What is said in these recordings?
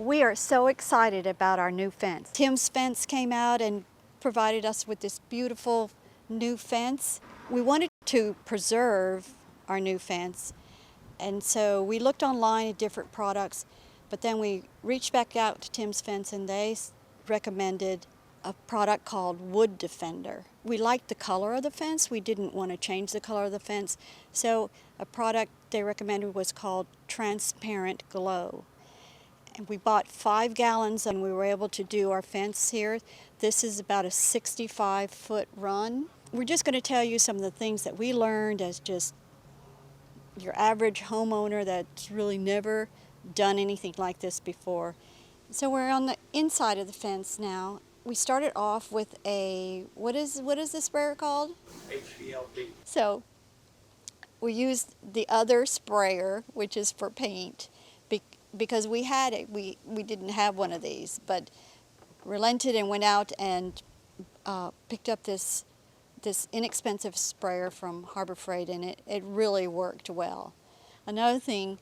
We are so excited about our new fence. Tim's Fence came out and provided us with this beautiful new fence. We wanted to preserve our new fence, and so we looked online at different products, but then we reached back out to Tim's Fence and they recommended a product called Wood Defender. We liked the color of the fence. We didn't want to change the color of the fence, so a product they recommended was called Transparent Glow. And we bought 5 gallons and we were able to do our fence here. This is about a 65-foot run. We're just going to tell you some of the things that we learned as just your average homeowner that's really never done anything like this before. So we're on the inside of the fence now. We started off with a, what is the sprayer called? HVLP. So we used the other sprayer, which is for paint, because we had it. We didn't have one of these, but relented and went out and picked up this inexpensive sprayer from Harbor Freight, and it really worked well. Another thing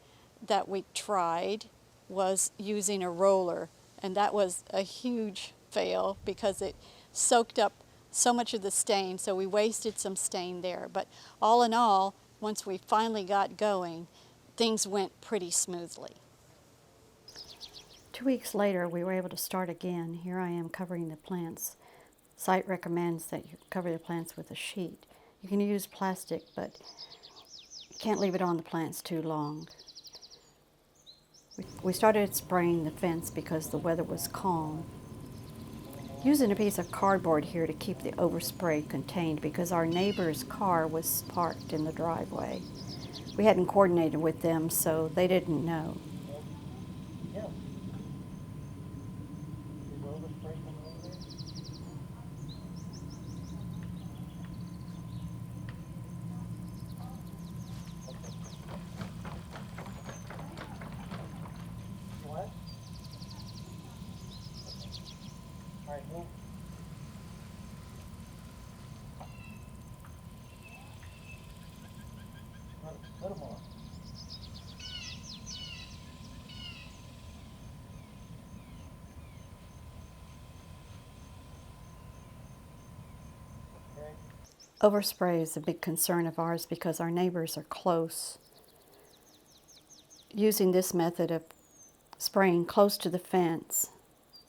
that we tried was using a roller, and that was a huge fail because it soaked up so much of the stain, so we wasted some stain there. But all in all, once we finally got going, things went pretty smoothly. 2 weeks later, we were able to start again. Here I am covering the plants. Site recommends that you cover the plants with a sheet. You can use plastic, but you can't leave it on the plants too long. We started spraying the fence because the weather was calm. Using a piece of cardboard here to keep the overspray contained because our neighbor's car was parked in the driveway. We hadn't coordinated with them, so they didn't know. Little more. Okay. Overspray is a big concern of ours because our neighbors are close. Using this method of spraying close to the fence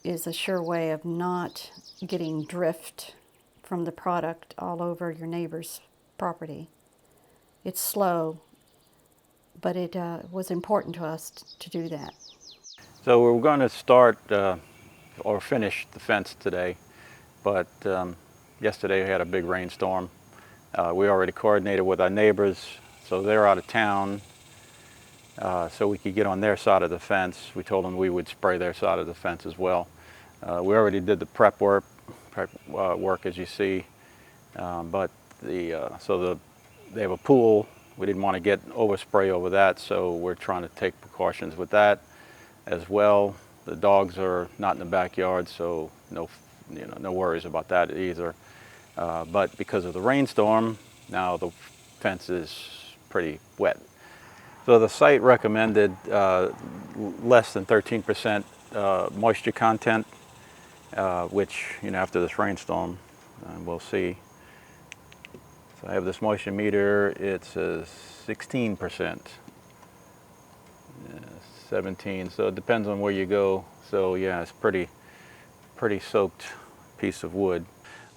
is a sure way of not getting drift from the product all over your neighbor's property. It's slow, but it was important to us to do that. So we're going to start or finish the fence today, but yesterday we had a big rainstorm. We already coordinated with our neighbors, so they're out of town, so we could get on their side of the fence. We told them we would spray their side of the fence as well. We already did the prep work as you see, but they have a pool. We didn't want to get overspray over that, so we're trying to take precautions with that as well. The dogs are not in the backyard, so no worries about that either. But because of the rainstorm, now the fence is pretty wet. So the site recommended less than 13% moisture content, which after this rainstorm, we'll see. So I have this moisture meter. It says 16%, 17. So it depends on where you go. So yeah, it's pretty soaked piece of wood.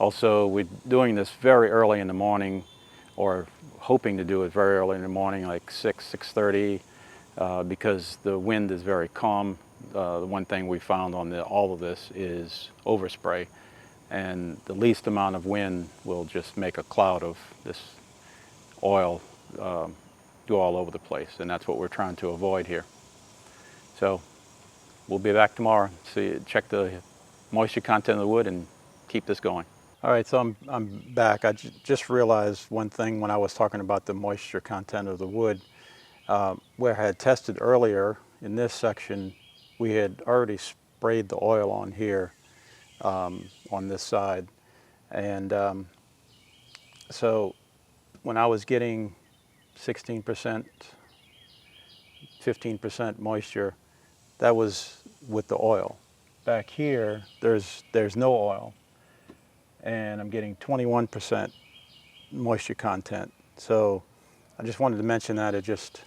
Also, we're doing this very early in the morning, or hoping to do it very early in the morning, like 6:30, because the wind is very calm. The one thing we found on all of this is overspray. And the least amount of wind will just make a cloud of this oil go all over the place, and that's what we're trying to avoid here. So we'll be back tomorrow, check the moisture content of the wood and keep this going. All right, so I'm back. I just realized one thing when I was talking about the moisture content of the wood. Where I had tested earlier in this section, we had already sprayed the oil on here. On this side, and so when I was getting 16%, 15% moisture, that was with the oil. Back here, there's no oil, and I'm getting 21% moisture content. So I just wanted to mention that. It just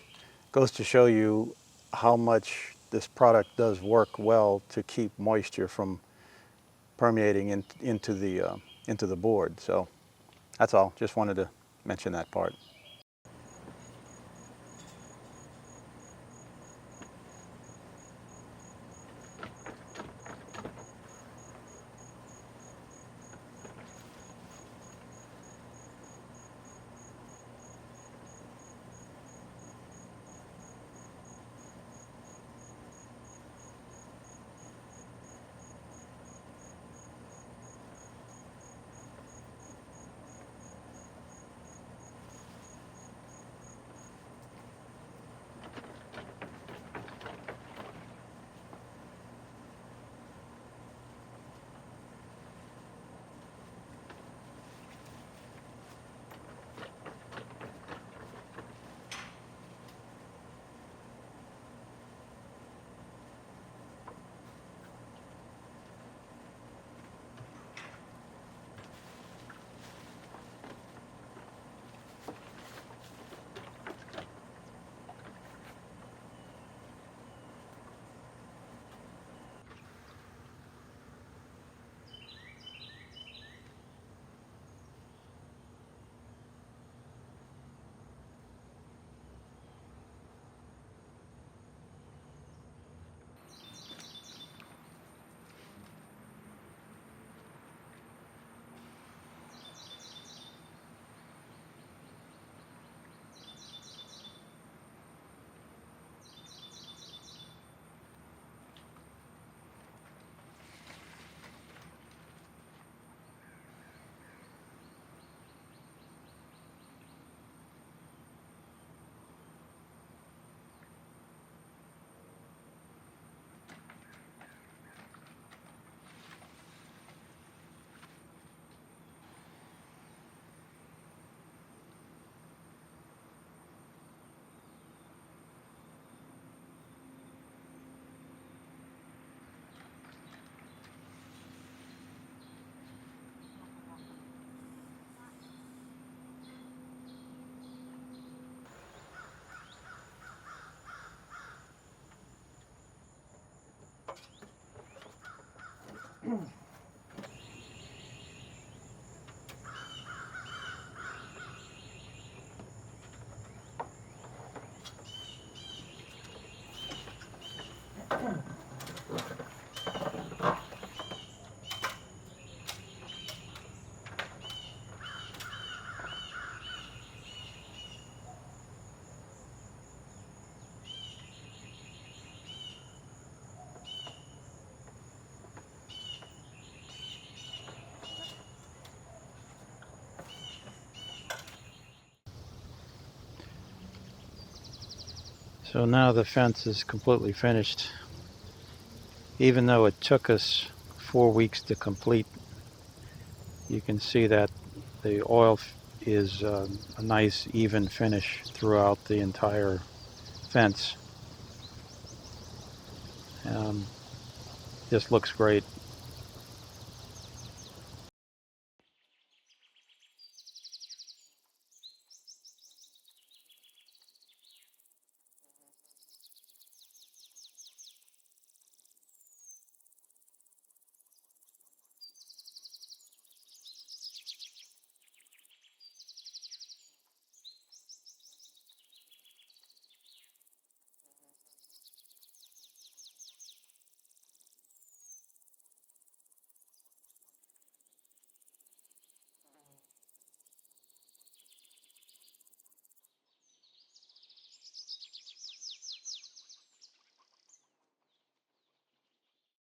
goes to show you how much this product does work well to keep moisture from permeating into the board. So that's all. Just wanted to mention that part. So now the fence is completely finished. Even though it took us 4 weeks to complete, you can see that the oil is a nice even finish throughout the entire fence. This looks great.